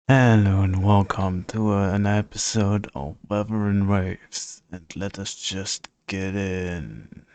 Hello and welcome to an episode of Wuthering Waves, and let us just get in.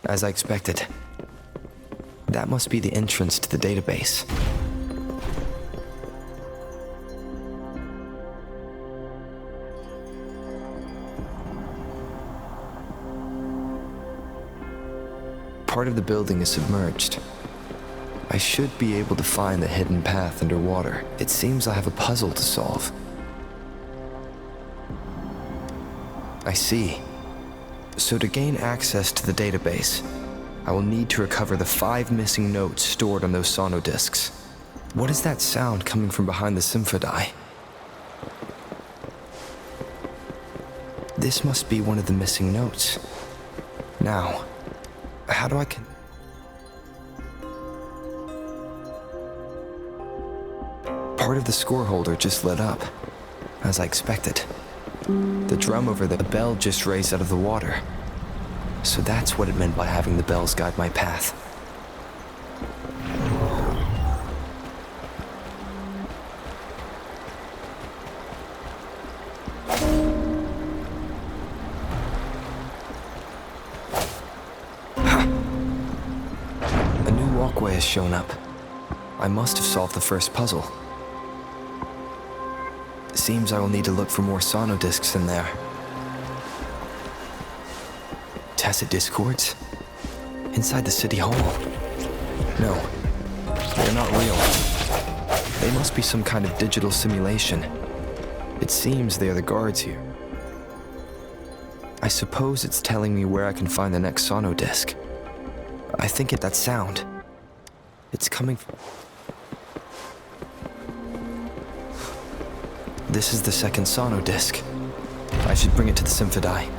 As I expected. That must be the entrance to the database. Part of the building is submerged. I should be able to find the hidden path underwater. It seems I have a puzzle to solve. I see. So to gain access to the database, I will need to recover the 5 missing notes stored on those sonodiscs. What is that sound coming from behind the symphodi? This must be one of the missing notes. Now, how do I Part of the score holder just lit up, as I expected. The drum over the bell just raised out of the water. So that's what it meant by having the bells guide my path. A new walkway has shown up. I must have solved the first puzzle. Seems I will need to look for more sonodiscs in there. Tacit discords? Inside the city hall? No, they're not real. They must be some kind of digital simulation. It seems they are the guards here. I suppose it's telling me where I can find the next sonodisc. I think that sound. It's coming from... This is the second sonodisc. I should bring it to the symphodi.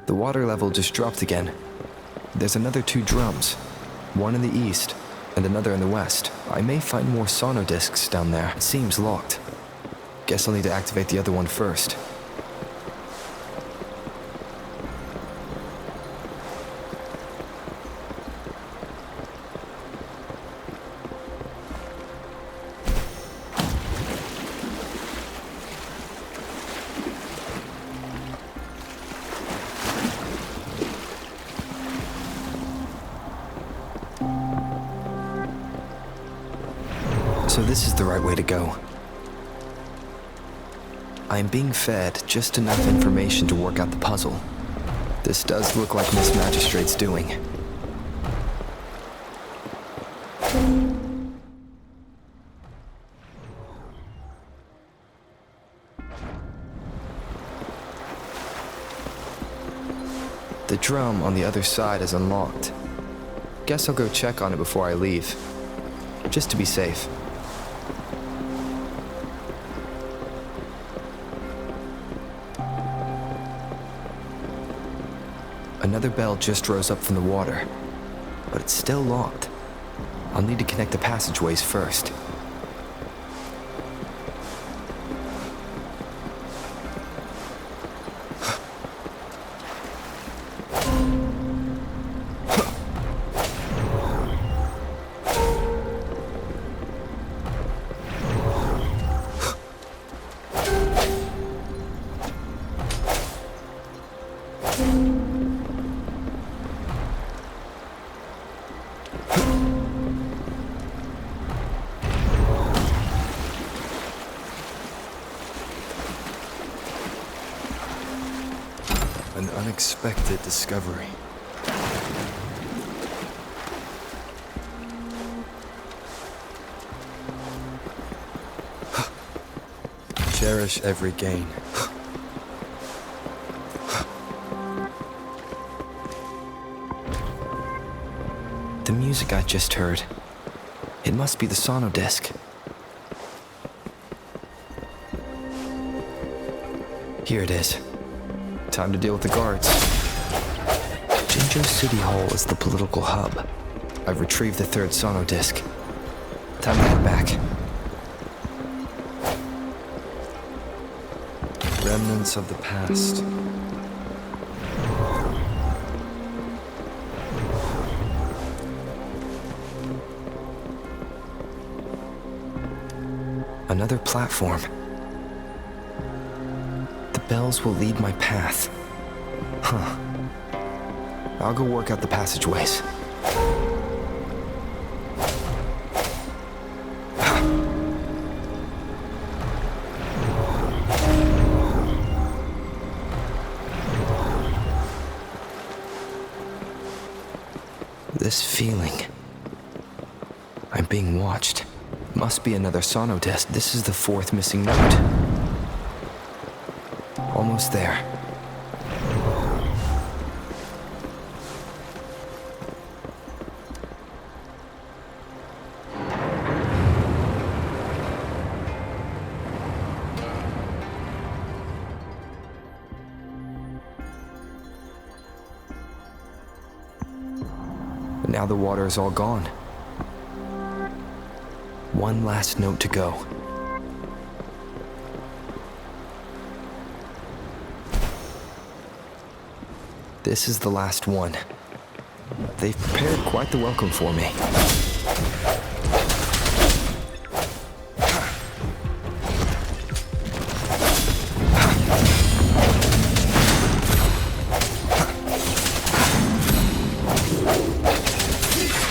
The water level just dropped again. There's another 2 drums, one in the east and another in the west. I may find more sonodiscs down there. It seems locked. Guess I'll need to activate the other one first. So this is the right way to go. I am being fed just enough information to work out the puzzle. This does look like Miss Magistrate's doing. The drum on the other side is unlocked. Guess I'll go check on it before I leave, just to be safe. Another bell just rose up from the water, but it's still locked. I'll need to connect the passageways first. An unexpected discovery. Cherish every gain. The music I just heard. It must be the sonodisc. Here it is. Time to deal with the guards. Jinzhou City Hall is the political hub. I've retrieved the third sonodisc. Time to head back. Remnants of the past. Another platform. The bells will lead my path. Huh. I'll go work out the passageways. This feeling. I'm being watched. Must be another sonodisc. This is the fourth missing note. Almost there. But now the water is all gone. One last note to go. This is the last one. They've prepared quite the welcome for me.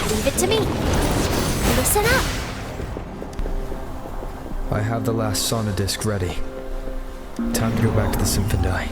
Leave it to me. Listen up. I have the last sonodisc ready. Time to go back to the Symphony.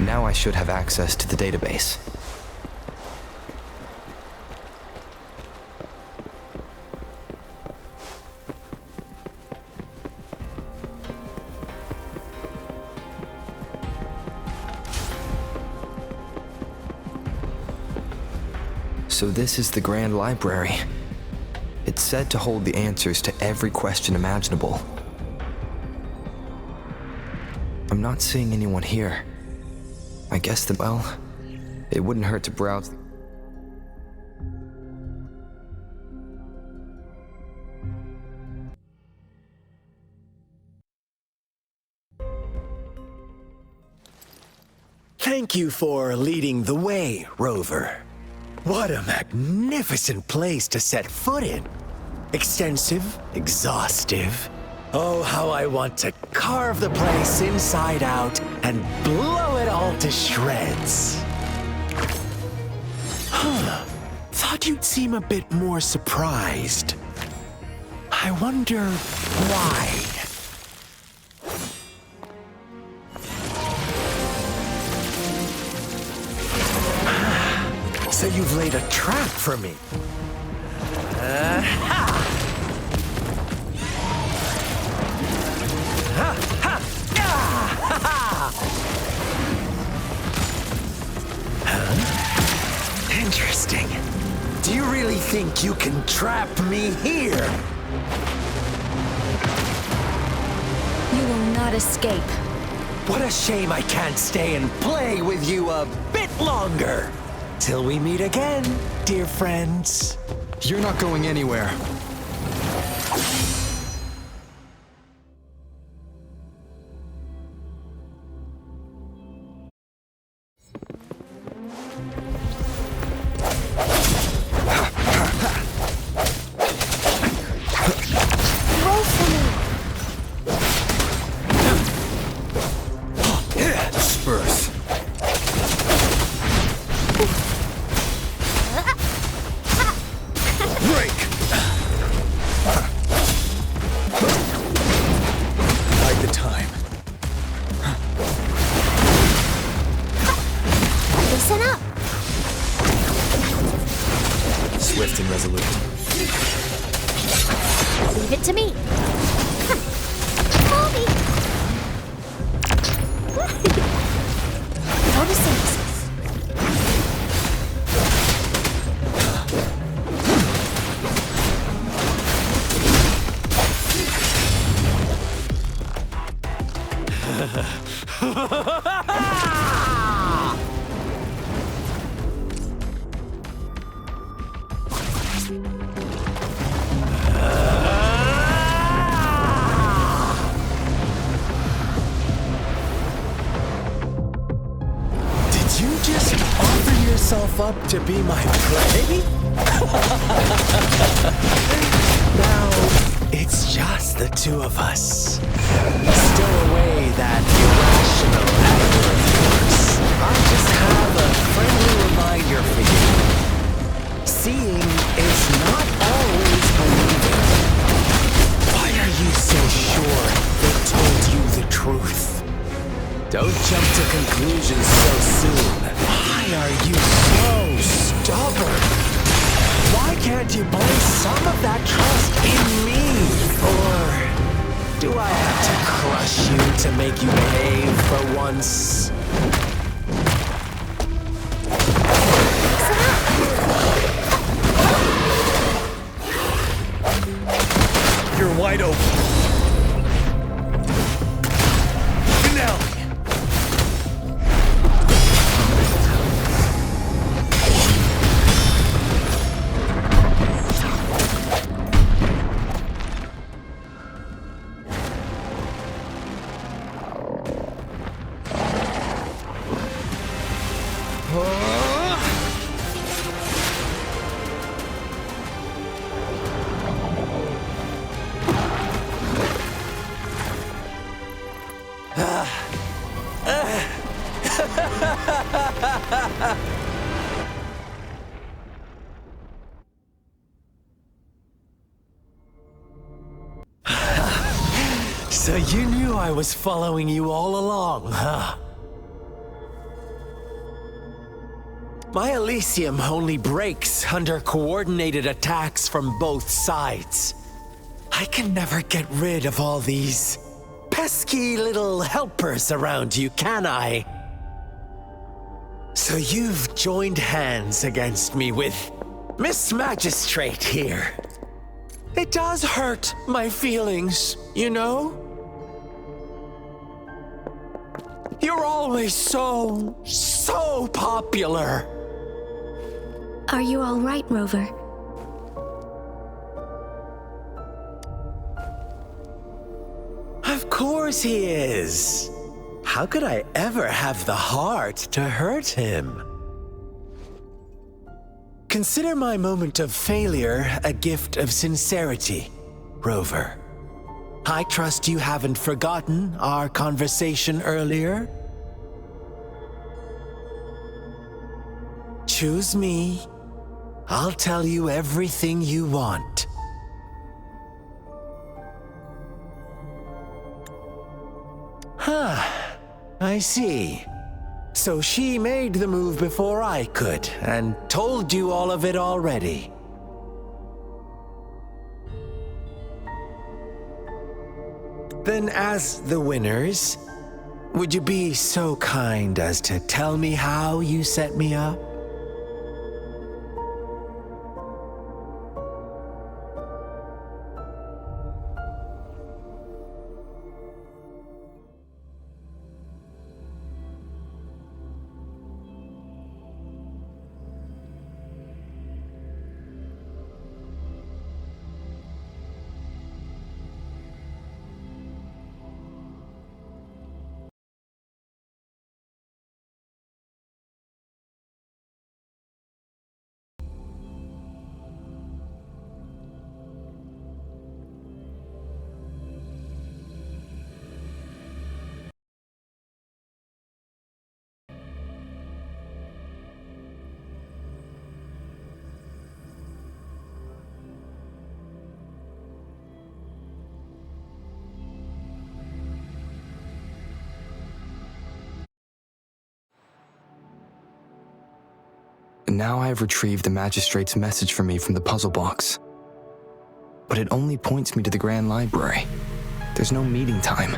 Now I should have access to the database. So this is the Grand Library. It's said to hold the answers to every question imaginable. I'm not seeing anyone here. I guess that, well, it wouldn't hurt to browse. Thank you for leading the way, Rover. What a magnificent place to set foot in. Extensive, exhaustive. Oh, how I want to carve the place inside out and blow it all to shreds. thought you'd seem a bit more surprised. I wonder why. So you've laid a trap for me. Interesting. Do you really think you can trap me here? You will not escape. What a shame I can't stay and play with you a bit longer. Till we meet again, dear friends. You're not going anywhere. Roll for me. Disperse. Break! Bide the time. Listen up. Swift and resolute. Leave it to me. Mommy. Noticing. Did you just offer yourself up to be my prey? Now, it's just the two of us. Stow away that irrational anger of yours. I just have a friendly reminder for you. Seeing is not always believing. Why are you so sure they told you the truth? Don't jump to conclusions so soon. Why are you so stubborn? Why can't you place some of that trust in me? Or do I have to crush you to make you behave for once? You're wide open. Finale. So you knew I was following you all along, huh? My Elysium only breaks under coordinated attacks from both sides. I can never get rid of all these pesky little helpers around you, can I? So you've joined hands against me with Miss Magistrate here. It does hurt my feelings, you know? You're always so popular. Are you all right, Rover? Of course he is. How could I ever have the heart to hurt him? Consider my moment of failure a gift of sincerity, Rover. I trust you haven't forgotten our conversation earlier. Choose me. I'll tell you everything you want. Huh. I see. So she made the move before I could, and told you all of it already. Then as the winners, would you be so kind as to tell me how you set me up? Now I have retrieved the magistrate's message for me from the puzzle box. But it only points me to the Grand Library. There's no meeting time.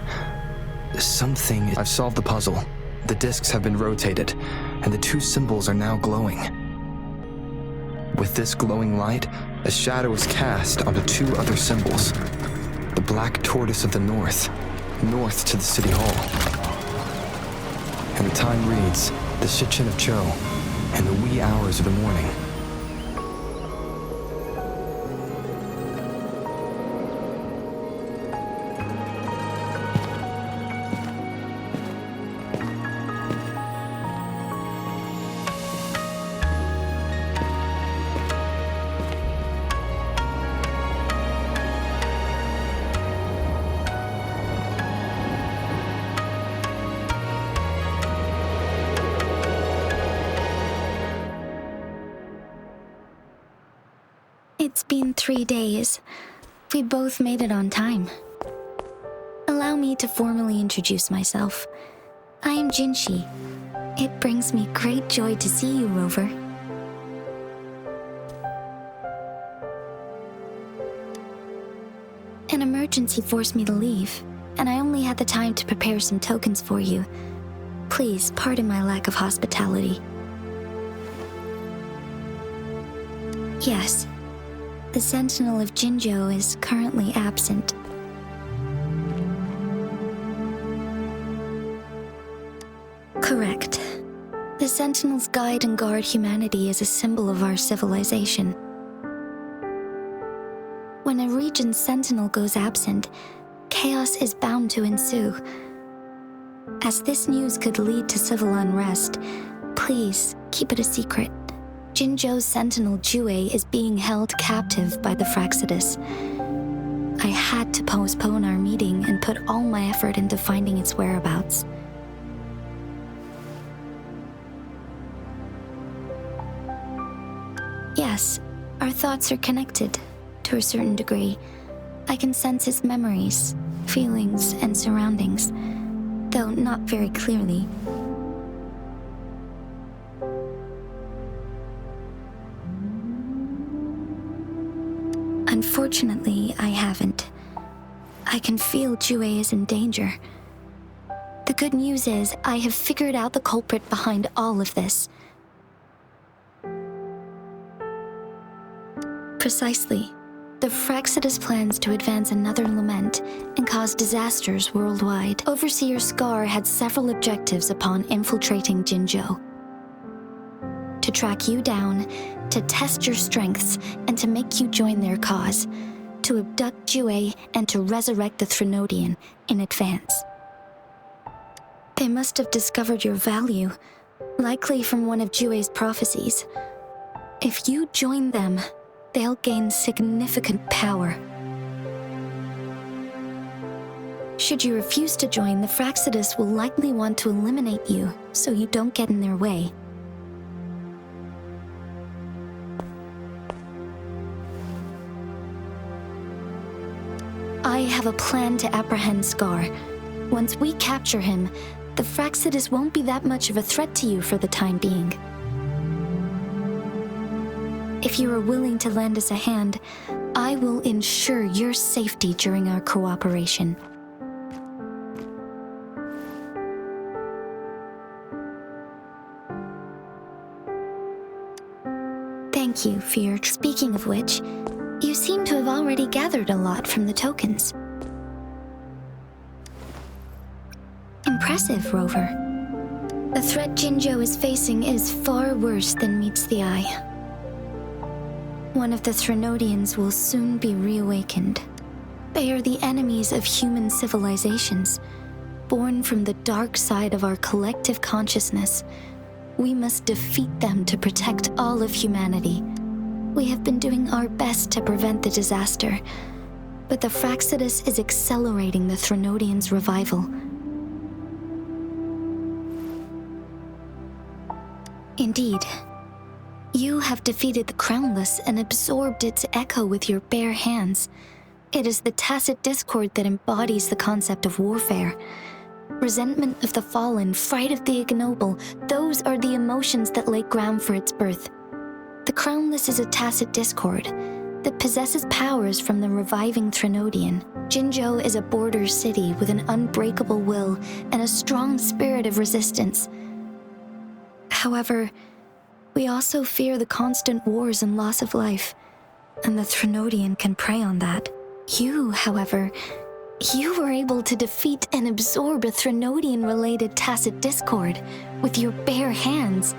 I've solved the puzzle. The discs have been rotated, and the two symbols are now glowing. With this glowing light, a shadow is cast onto two other symbols. The black tortoise of the north to the city hall. And the time reads, the Shichin of Cho, in the wee hours of the morning. It's been 3 days. We both made it on time. Allow me to formally introduce myself. I am Jinshi. It brings me great joy to see you, Rover. An emergency forced me to leave, and I only had the time to prepare some tokens for you. Please pardon my lack of hospitality. Yes. The Sentinel of Jinzhou is currently absent. Correct. The Sentinels guide and guard humanity as a symbol of our civilization. When a region's Sentinel goes absent, chaos is bound to ensue. As this news could lead to civil unrest, please keep it a secret. Jinzhou's Sentinel Jue is being held captive by the Fraxidus. I had to postpone our meeting and put all my effort into finding its whereabouts. Yes, our thoughts are connected, to a certain degree. I can sense its memories, feelings, and surroundings, though not very clearly. Unfortunately, I haven't. I can feel Jue is in danger. The good news is, I have figured out the culprit behind all of this. Precisely. The Fraxidus plans to advance another lament and cause disasters worldwide. Overseer Scar had several objectives upon infiltrating Jinzhou. To track you down, to test your strengths, and to make you join their cause. To abduct Jue and to resurrect the Threnodian in advance. They must have discovered your value, likely from one of Jue's prophecies. If you join them, they'll gain significant power. Should you refuse to join, the Fraxidus will likely want to eliminate you, so you don't get in their way. I have a plan to apprehend Scar. Once we capture him, the Fraxidus won't be that much of a threat to you for the time being. If you are willing to lend us a hand, I will ensure your safety during our cooperation. Thank you for your... Speaking of which, you seem to have already gathered a lot from the tokens. Impressive, Rover. The threat Jinzhou is facing is far worse than meets the eye. One of the Threnodians will soon be reawakened. They are the enemies of human civilizations, born from the dark side of our collective consciousness. We must defeat them to protect all of humanity. We have been doing our best to prevent the disaster, but the Fraxidus is accelerating the Threnodians' revival. Indeed, you have defeated the Crownless and absorbed its echo with your bare hands. It is the tacit discord that embodies the concept of warfare. Resentment of the fallen, fright of the ignoble, those are the emotions that lay ground for its birth. The Crownless is a tacit discord that possesses powers from the reviving Threnodian. Jinzhou is a border city with an unbreakable will and a strong spirit of resistance. However, we also fear the constant wars and loss of life, and the Threnodian can prey on that. You, however, you were able to defeat and absorb a Threnodian-related tacit discord with your bare hands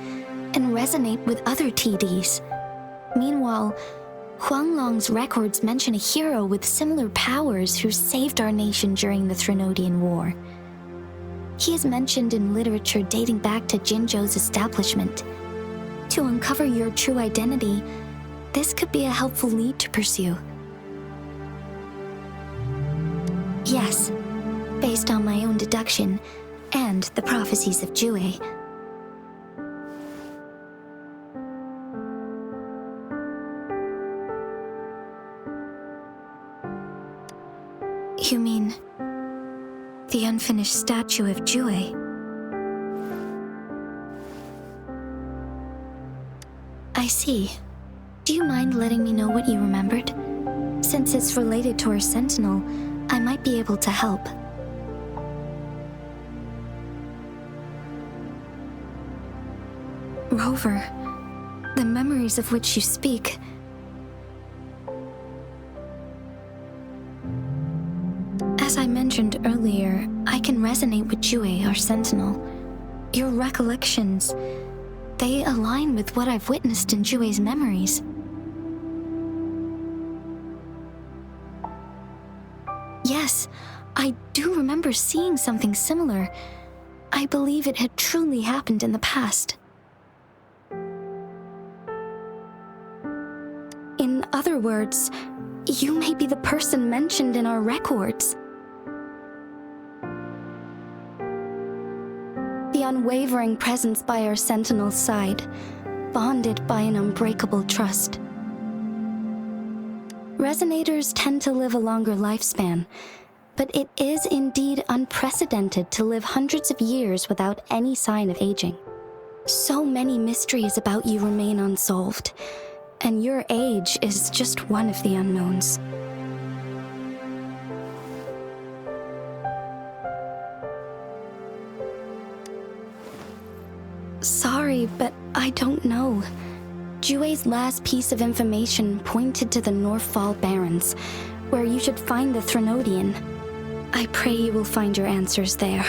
and resonate with other TDs. Meanwhile, Huanglong's records mention a hero with similar powers who saved our nation during the Threnodian War. He is mentioned in literature dating back to Jinzhou's establishment. To uncover your true identity, this could be a helpful lead to pursue. Yes, based on my own deduction and the prophecies of Jue. You mean the unfinished statue of Jue? I see. Do you mind letting me know what you remembered? Since it's related to our sentinel, I might be able to help. Rover, the memories of which you speak... As I mentioned earlier, I can resonate with Jue, our sentinel. Your recollections, they align with what I've witnessed in Jue's memories. Yes, I do remember seeing something similar. I believe it had truly happened in the past. In other words, you may be the person mentioned in our records. The unwavering presence by our sentinel's side, bonded by an unbreakable trust. Resonators tend to live a longer lifespan, but it is indeed unprecedented to live hundreds of years without any sign of aging. So many mysteries about you remain unsolved, and your age is just one of the unknowns. Sorry, but I don't know. Jue's last piece of information pointed to the Northfall Barrens, where you should find the Threnodian. I pray you will find your answers there.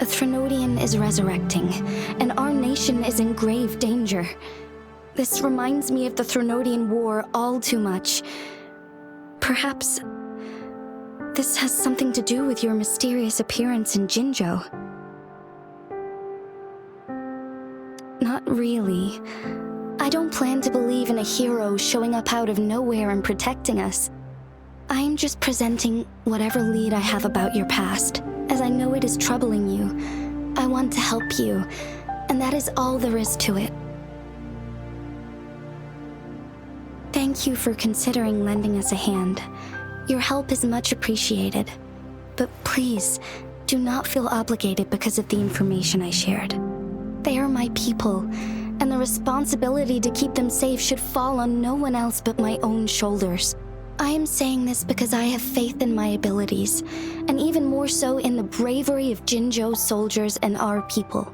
A Threnodian is resurrecting, and our nation is in grave danger. This reminds me of the Threnodian War all too much. Perhaps this has something to do with your mysterious appearance in Jinzhou. Not really. I don't plan to believe in a hero showing up out of nowhere and protecting us. I am just presenting whatever lead I have about your past, as I know it is troubling you. I want to help you, and that is all there is to it. Thank Thank you for considering lending us a hand. Your help is much appreciated. But please, do not feel obligated because of the information I shared. They are my people, and the responsibility to keep them safe should fall on no one else but my own shoulders. I am saying this because I have faith in my abilities, and even more so in the bravery of Jinzhou's soldiers and our people.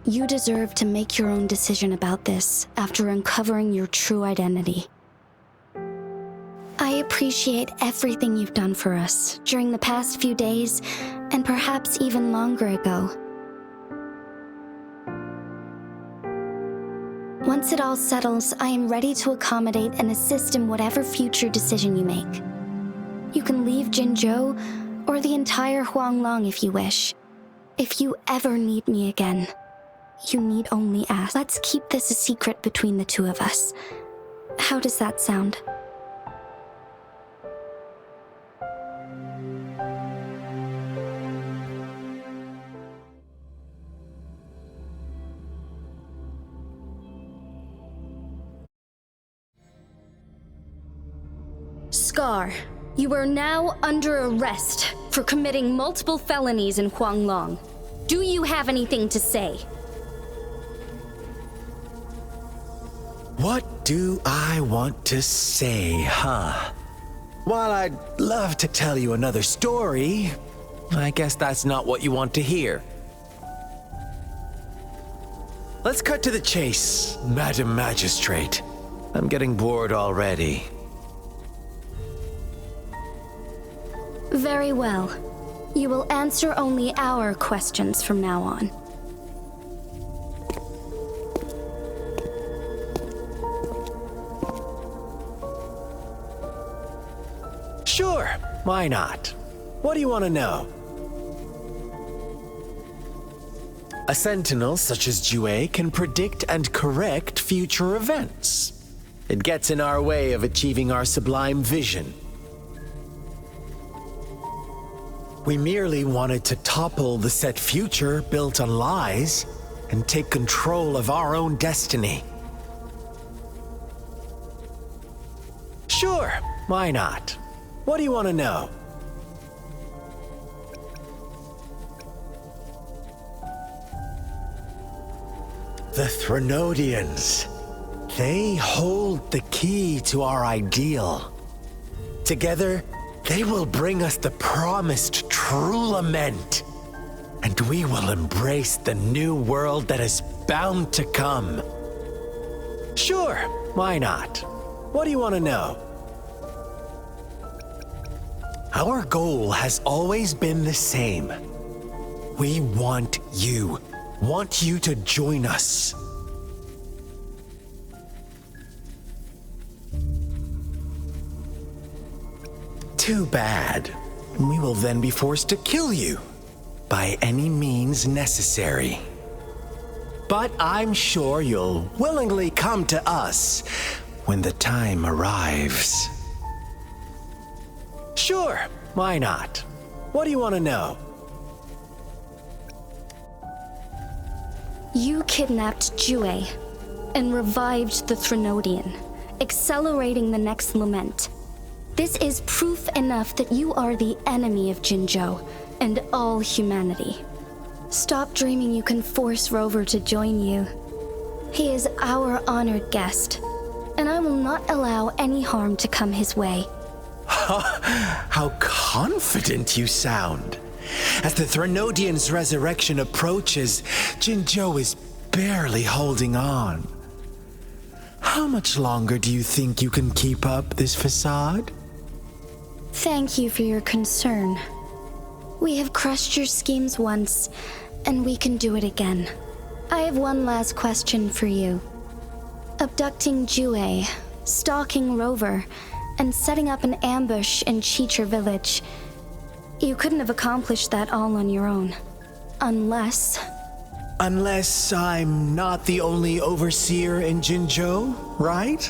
You deserve to make your own decision about this after uncovering your true identity. I appreciate everything you've done for us during the past few days, and perhaps even longer ago. Once it all settles, I am ready to accommodate and assist in whatever future decision you make. You can leave Jinzhou or the entire Huanglong if you wish. If you ever need me again, you need only ask. Let's keep this a secret between the two of us. How does that sound? Scar, you are now under arrest for committing multiple felonies in Huanglong. Do you have anything to say? What do I want to say, huh? While I'd love to tell you another story, I guess that's not what you want to hear. Let's cut to the chase, Madam Magistrate. I'm getting bored already. Very well. You will answer only our questions from now on. Sure, why not? What do you want to know? A sentinel such as Jue can predict and correct future events. It gets in our way of achieving our sublime vision. We merely wanted to topple the set future built on lies and take control of our own destiny. Sure, why not? What do you want to know? The Threnodians. They hold the key to our ideal. Together, they will bring us the promised true lament, and we will embrace the new world that is bound to come. Sure, why not? What do you want to know? Our goal has always been the same. We want you to join us. Too bad. We will then be forced to kill you by any means necessary. But I'm sure you'll willingly come to us when the time arrives. Sure, why not? What do you want to know? You kidnapped Jue and revived the Threnodian, accelerating the next lament. This is proof enough that you are the enemy of Jinzhou and all humanity. Stop dreaming you can force Rover to join you. He is our honored guest, and I will not allow any harm to come his way. How confident you sound. As the Threnodian's resurrection approaches, Jinzhou is barely holding on. How much longer do you think you can keep up this facade? Thank you for your concern. We have crushed your schemes once, and we can do it again. I have one last question for you. Abducting Jue, stalking Rover, and setting up an ambush in Chicher village. You couldn't have accomplished that all on your own. Unless I'm not the only overseer in Jinzhou, right?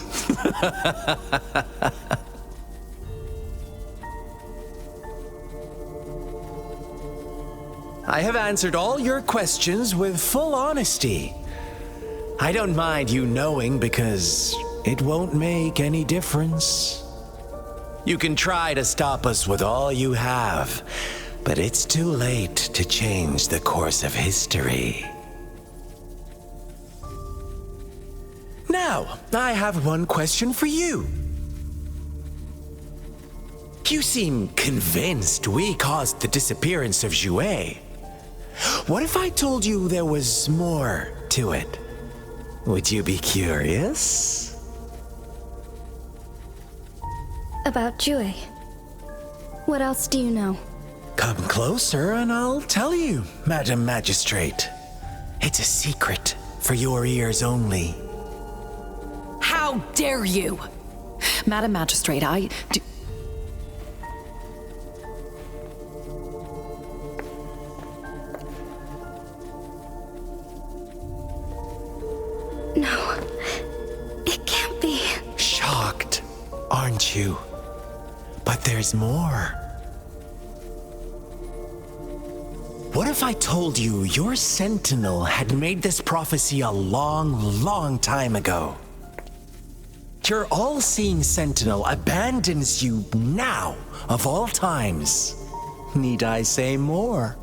I have answered all your questions with full honesty. I don't mind you knowing because it won't make any difference. You can try to stop us with all you have, but it's too late to change the course of history. Now, I have one question for you. You seem convinced we caused the disappearance of Jue. What if I told you there was more to it? Would you be curious? About Jue. What else do you know? Come closer and I'll tell you, Madam Magistrate. It's a secret for your ears only. How dare you! Madam Magistrate, I do... No, it can't be. Shocked, aren't you? But there's more. What if I told you your sentinel had made this prophecy a long, long time ago? Your all-seeing sentinel abandons you now, of all times. Need I say more?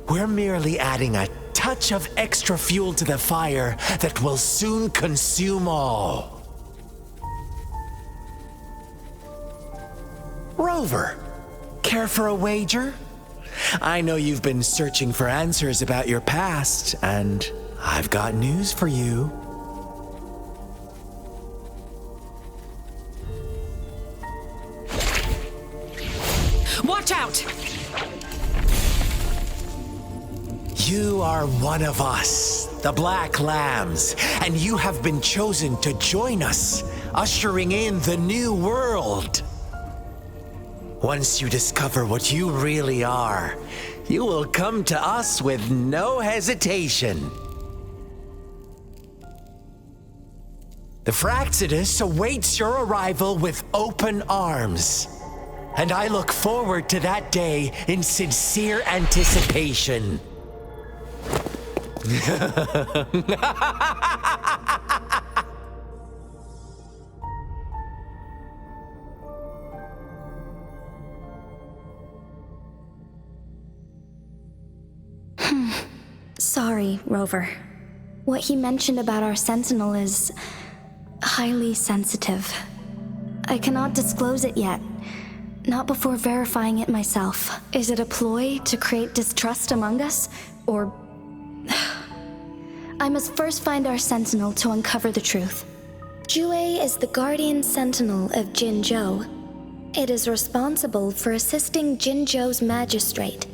We're merely adding a touch of extra fuel to the fire that will soon consume all. Rover, care for a wager? I know you've been searching for answers about your past, and I've got news for you. Watch out! You are one of us, the Black Lambs, and you have been chosen to join us, ushering in the new world. Once you discover what you really are, you will come to us with no hesitation. The Fraxidus awaits your arrival with open arms, and I look forward to that day in sincere anticipation. Sorry, Rover. What he mentioned about our sentinel is highly sensitive. I cannot disclose it yet, not before verifying it myself. Is it a ploy to create distrust among us, or... I must first find our sentinel to uncover the truth. Jue is the guardian sentinel of Jinzhou. It is responsible for assisting Jinzhou's magistrate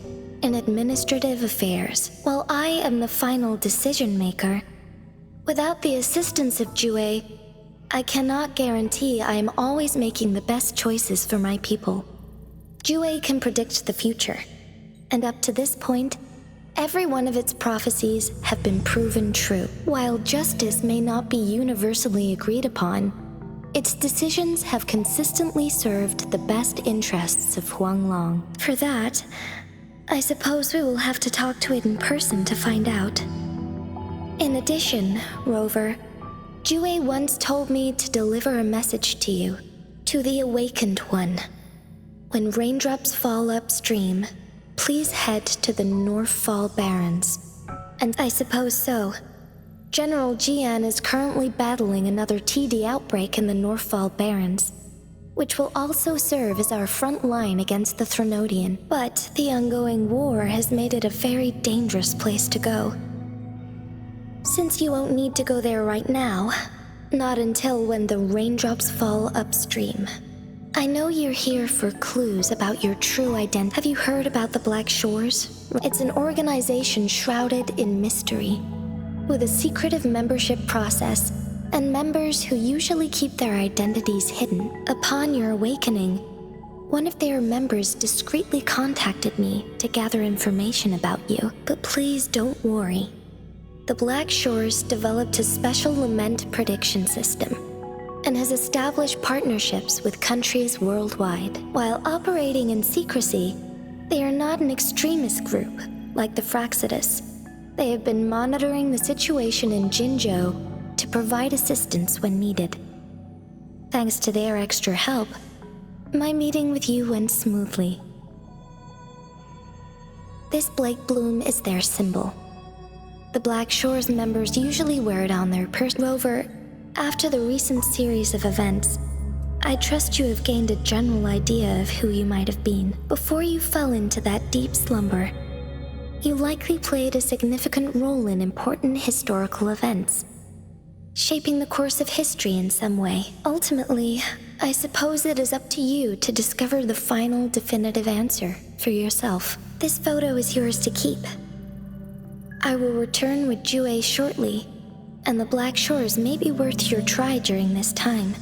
in administrative affairs, while I am the final decision maker. Without the assistance of Jue, I cannot guarantee I am always making the best choices for my people. Jue can predict the future, and up to this point, every one of its prophecies have been proven true. While justice may not be universally agreed upon, its decisions have consistently served the best interests of Huanglong. For that, I suppose we will have to talk to it in person to find out. In addition, Rover, Jue once told me to deliver a message to you, to the Awakened One. When raindrops fall upstream, please head to the Northfall Barrens. And I suppose so. General Jian is currently battling another TD outbreak in the Northfall Barrens, which will also serve as our front line against the Threnodian. But the ongoing war has made it a very dangerous place to go. Since you won't need to go there right now, not until when the raindrops fall upstream. I know you're here for clues about your true identity. Have you heard about the Black Shores? It's an organization shrouded in mystery, with a secretive membership process and members who usually keep their identities hidden. Upon your awakening, one of their members discreetly contacted me to gather information about you. But please don't worry. The Black Shores developed a special lament prediction system and has established partnerships with countries worldwide. While operating in secrecy, they are not an extremist group like the Fraxidus. They have been monitoring the situation in Jinzhou to provide assistance when needed. Thanks to their extra help, my meeting with you went smoothly. This Blake Bloom is their symbol. The Black Shores members usually wear it on their person. Rover, after the recent series of events, I trust you have gained a general idea of who you might have been. Before you fell into that deep slumber, you likely played a significant role in important historical events, shaping the course of history in some way. Ultimately, I suppose it is up to you to discover the final definitive answer for yourself. This photo is yours to keep. I will return with Jue shortly, and the Black Shores may be worth your try during this time.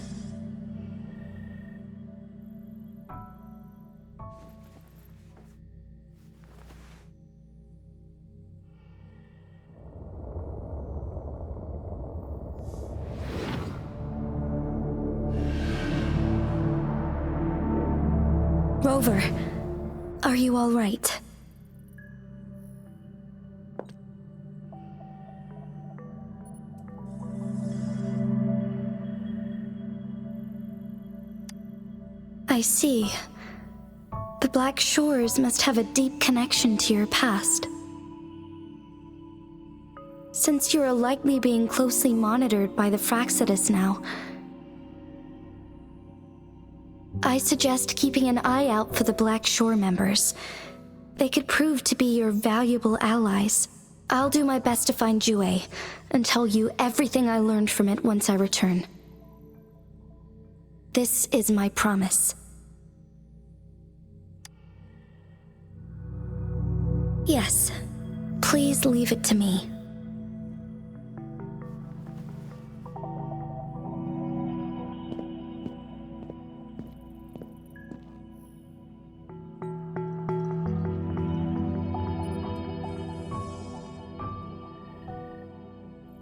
Rover, are you all right? I see. The Black Shores must have a deep connection to your past. Since you are likely being closely monitored by the Fraxidus now, I suggest keeping an eye out for the Black Shore members. They could prove to be your valuable allies. I'll do my best to find Jue and tell you everything I learned from it once I return. This is my promise. Yes, please leave it to me.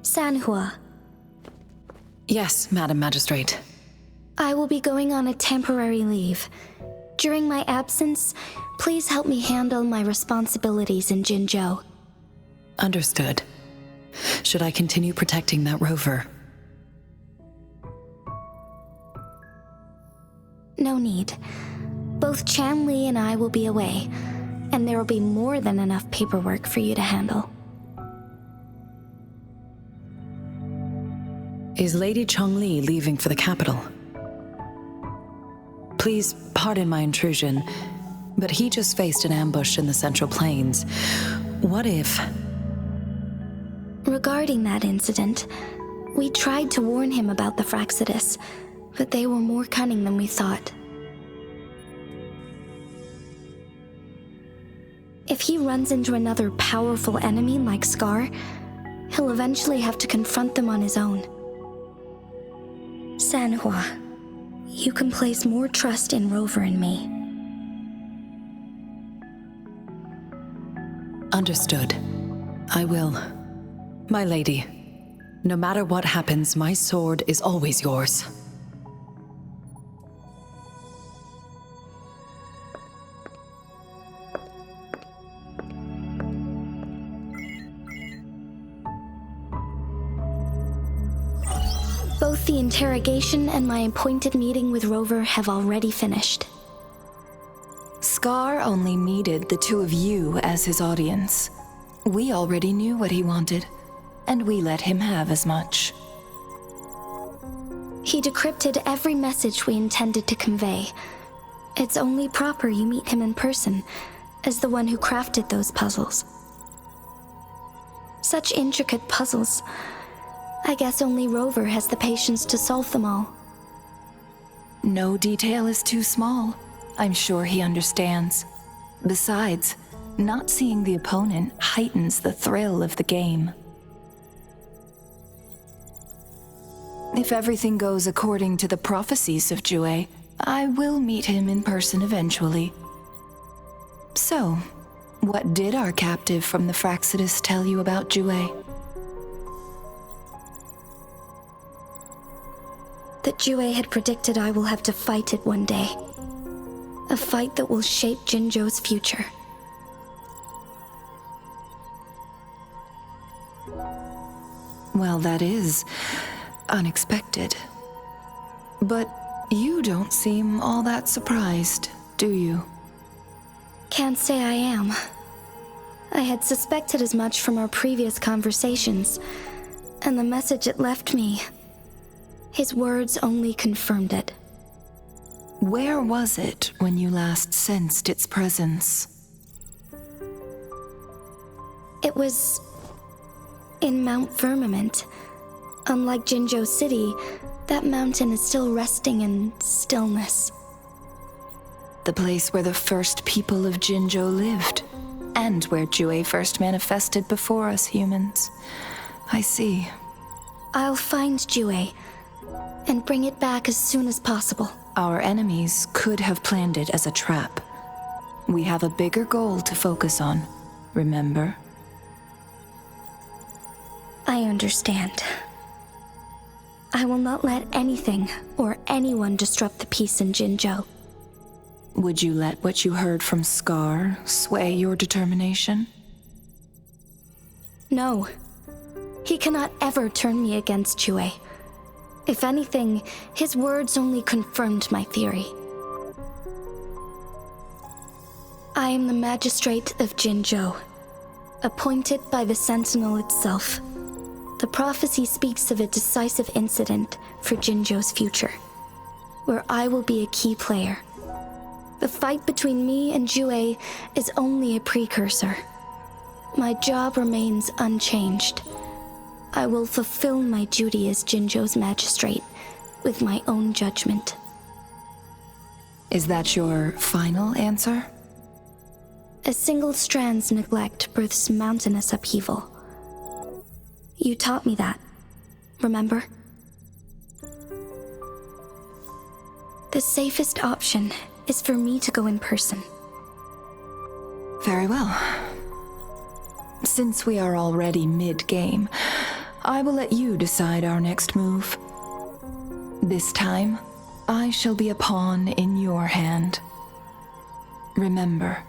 Sanhua. Yes, Madam Magistrate. I will be going on a temporary leave. During my absence, please help me handle my responsibilities in Jinzhou. Understood. Should I continue protecting that rover? No need. Both Chanli and I will be away, and there will be more than enough paperwork for you to handle. Is Lady Chongli leaving for the capital? Please pardon my intrusion, but he just faced an ambush in the Central Plains. What if... Regarding that incident, we tried to warn him about the Fraxidus, but they were more cunning than we thought. If he runs into another powerful enemy like Scar, he'll eventually have to confront them on his own. Sanhua, you can place more trust in Rover and me. Understood. I will. My lady, no matter what happens, my sword is always yours. Both the interrogation and my appointed meeting with Rover have already finished. Scar only needed the two of you as his audience. We already knew what he wanted, and we let him have as much. He decrypted every message we intended to convey. It's only proper you meet him in person, as the one who crafted those puzzles. Such intricate puzzles. I guess only Rover has the patience to solve them all. No detail is too small. I'm sure he understands. Besides, not seeing the opponent heightens the thrill of the game. If everything goes according to the prophecies of Jue, I will meet him in person eventually. So, what did our captive from the Fraxidus tell you about Jue? That Jue had predicted I will have to fight it one day. A fight that will shape Jinzhou's future. Well, that is unexpected. But you don't seem all that surprised, do you? Can't say I am. I had suspected as much from our previous conversations, and the message it left me, his words only confirmed it. Where was it when you last sensed its presence? It was in Mount Firmament. Unlike Jinzhou City, that mountain is still resting in stillness. The place where the first people of Jinzhou lived, and where Jue first manifested before us humans. I see. I'll find Jue and bring it back as soon as possible. Our enemies could have planned it as a trap. We have a bigger goal to focus on, remember? I understand. I will not let anything or anyone disrupt the peace in Jinzhou. Would you let what you heard from Scar sway your determination? No. He cannot ever turn me against Jue. If anything, his words only confirmed my theory. I am the magistrate of Jinzhou, appointed by the Sentinel itself. The prophecy speaks of a decisive incident for Jinzhou's future, where I will be a key player. The fight between me and Jue is only a precursor. My job remains unchanged. I will fulfill my duty as Jinzhou's magistrate with my own judgment. Is that your final answer? A single strand's neglect births mountainous upheaval. You taught me that, remember? The safest option is for me to go in person. Very well. Since we are already mid-game, I will let you decide our next move. This time, I shall be a pawn in your hand. Remember,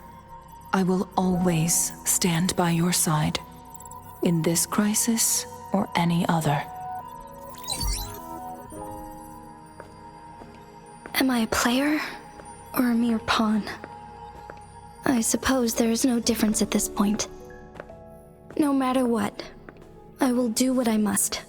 I will always stand by your side, in this crisis or any other. Am I a player or a mere pawn? I suppose there is no difference at this point. No matter what, I will do what I must.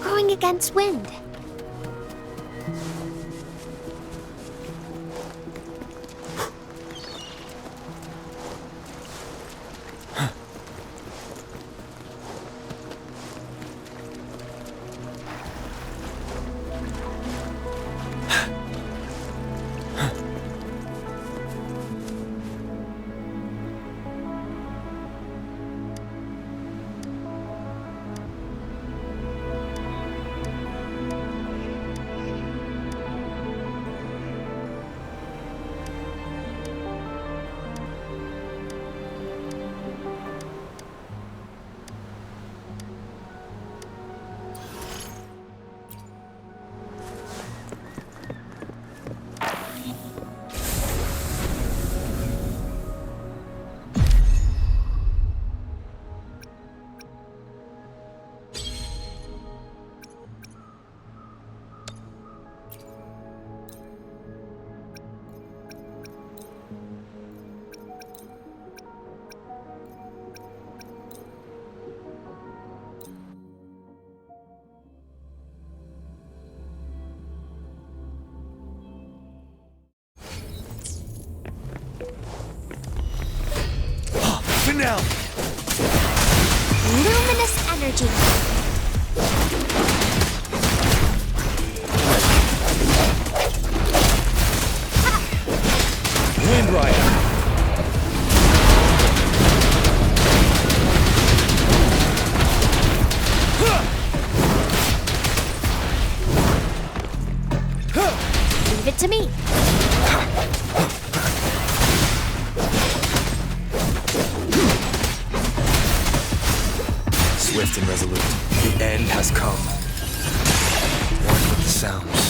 Going against wind. Now! Luminous energy. Wind Rider! Leave it to me. Swift and resolute. The end has come. One with the sounds.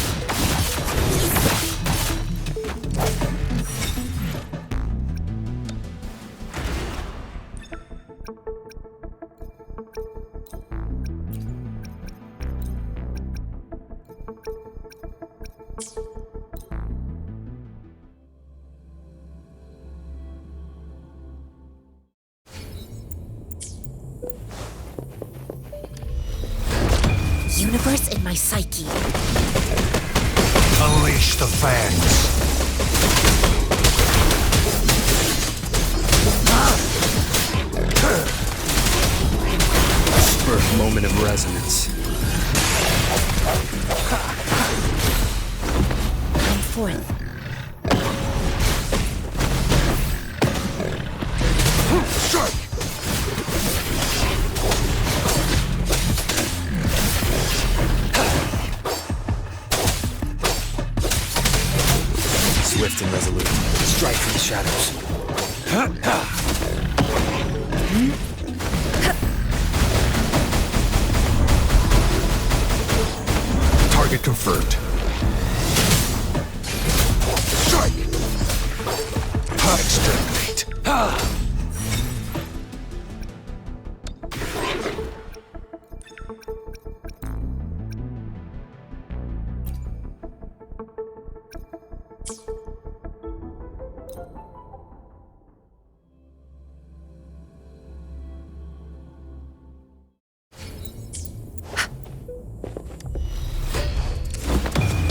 Universe in my psyche. Unleash the fangs! Birth moment of resonance. Come forth. Strike! Swift and resolute. Strike from the shadows. Target confirmed. Strike! Exterminate.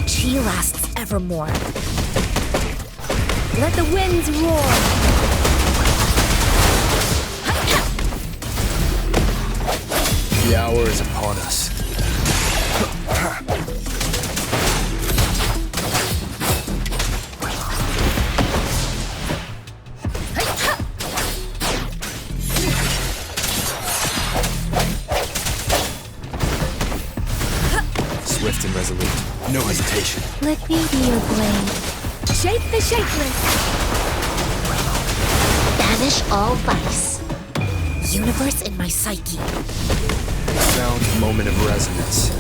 She lasts evermore. Let the winds roar. The hour is upon us. Swift and resolute. No hesitation. Let me be your blade. Shape the shapeless. Banish all vice. Universe in my psyche. Sound moment of resonance.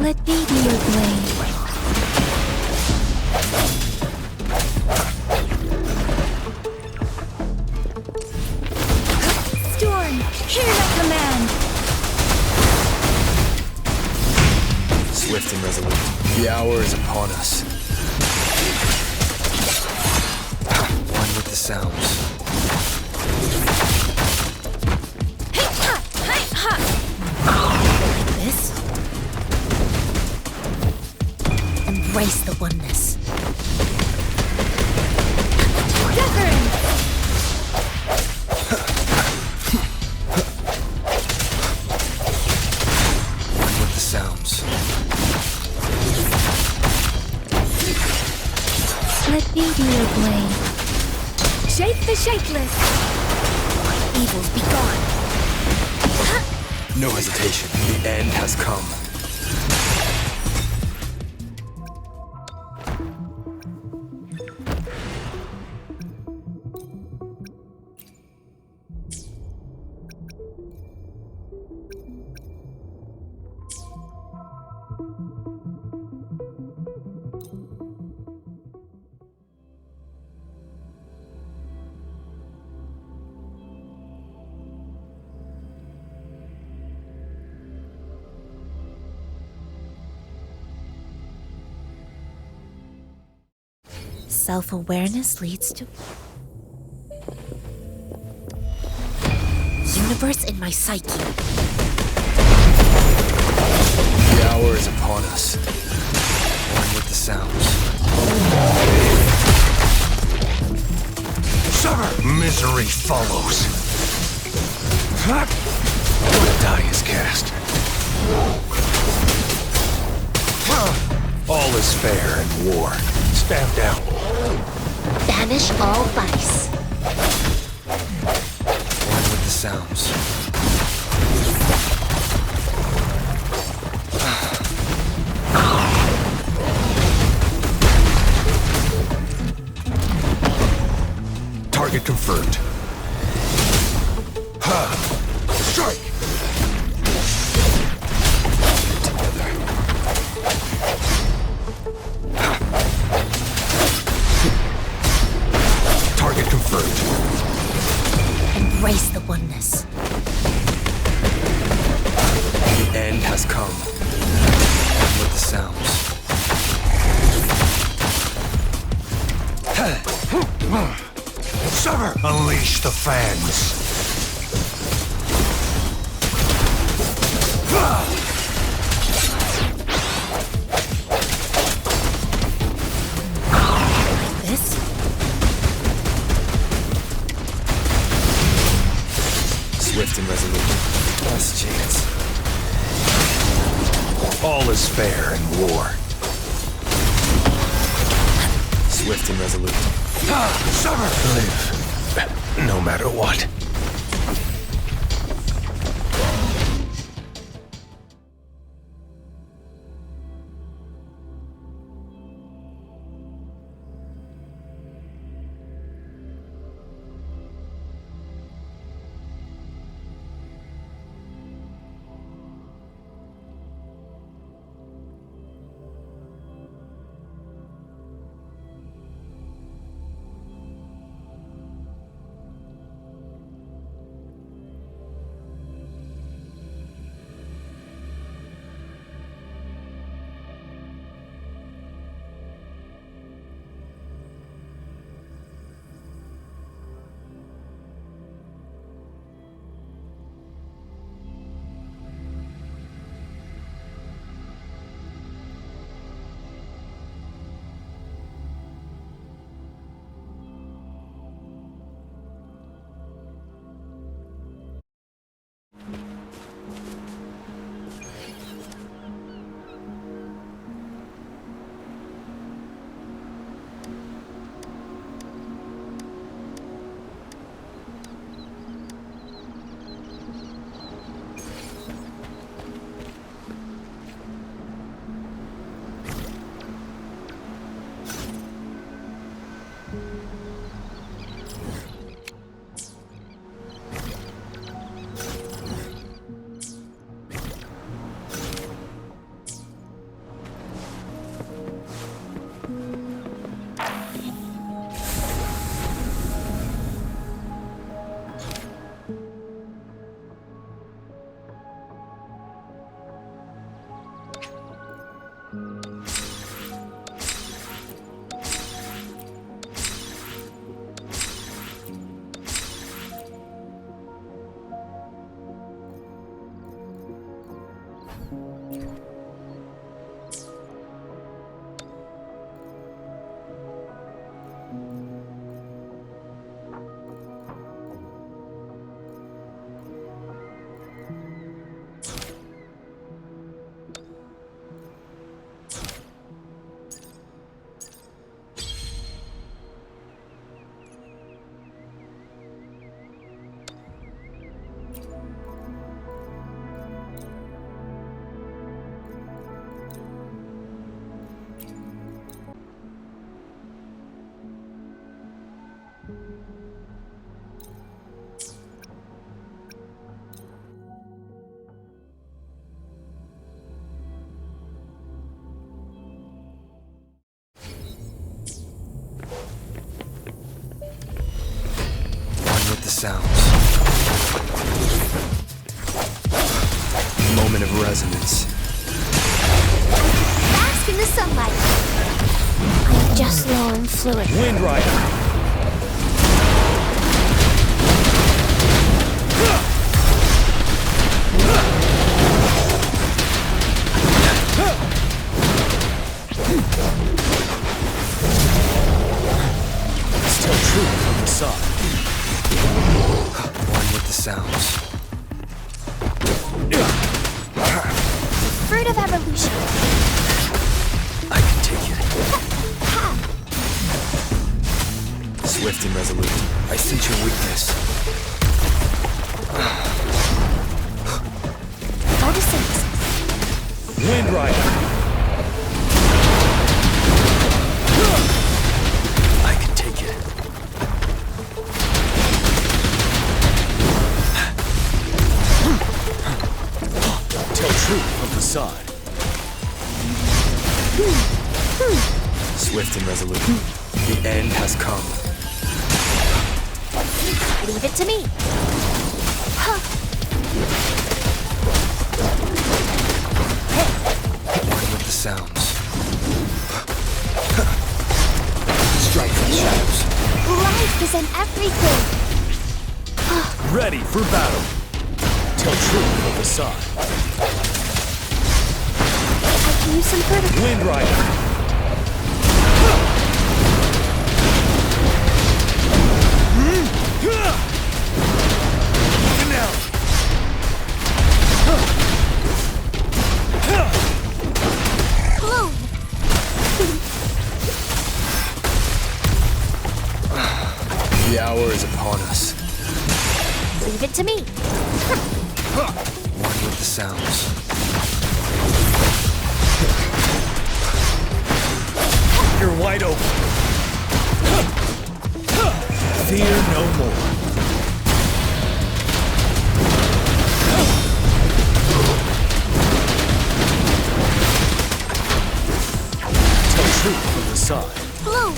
Let me be your blade. Storm, hear my command! Swift and resolute. The hour is upon us. One with the sounds. This? Embrace the oneness. Wuthering! One with the sounds. Let me be your blade. Shape the shapeless! Evils be gone! No hesitation. The end has come. Self-awareness leads to... Universe in my psyche. The hour is upon us. One with the sounds. Misery follows. The die is cast. All is fair in war. Stand down. Banish all vice. One with the sounds. Target confirmed. Strike! Target confirmed. Embrace the oneness. The end has come. One with the sounds. Sever! Unleash the fans. This? Swift and resolute. Last chance. All is fair in war. Swift and resolute. Sever! Live. No matter what. sounds. Moment of resonance. Bask in the sunlight. I'm just low in fluid. Wind Rider! Still true from the sun. One with the sounds. Fruit of evolution. I can take it. Swift and resolute. I sense your weakness. Photosynthesis. Wind Rider! I can take it. Tell truth from the sun. Swift and resolute. The end has come. Leave it to me. One with the sounds. Strike from the shadows. Life is in everything. Ready for battle. Tell truth from the sun. I can use some vertical. Wind Rider! Bloom. The hour is upon us. Leave it to me. One with the sounds. You're wide open. Fear no more. Tell truth from the sun. Bloom.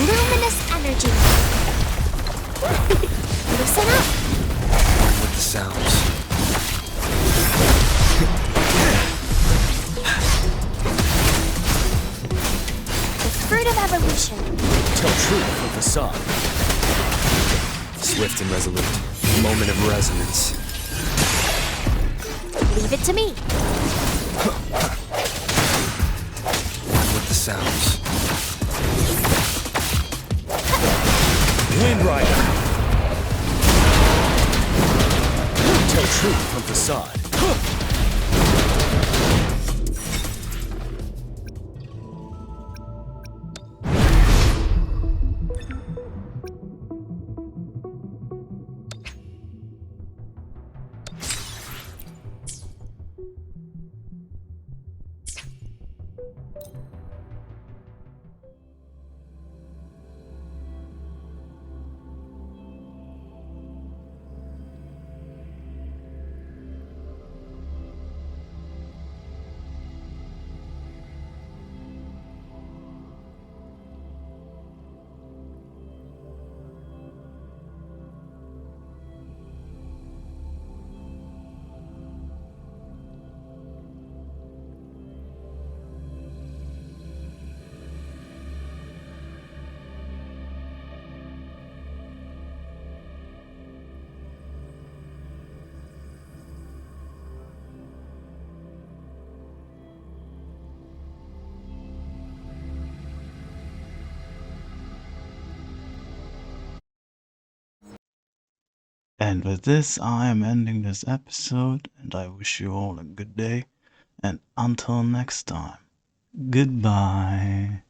Luminous energy. Listen up. One with the sounds. The fruit of evolution. Tell truth from the sun. Swift and resolute. Moment of resonance. Leave it to me. One with the sounds. Wind Rider! Tell truth from the sun. And with this, I am ending this episode, and I wish you all a good day. And until next time, goodbye.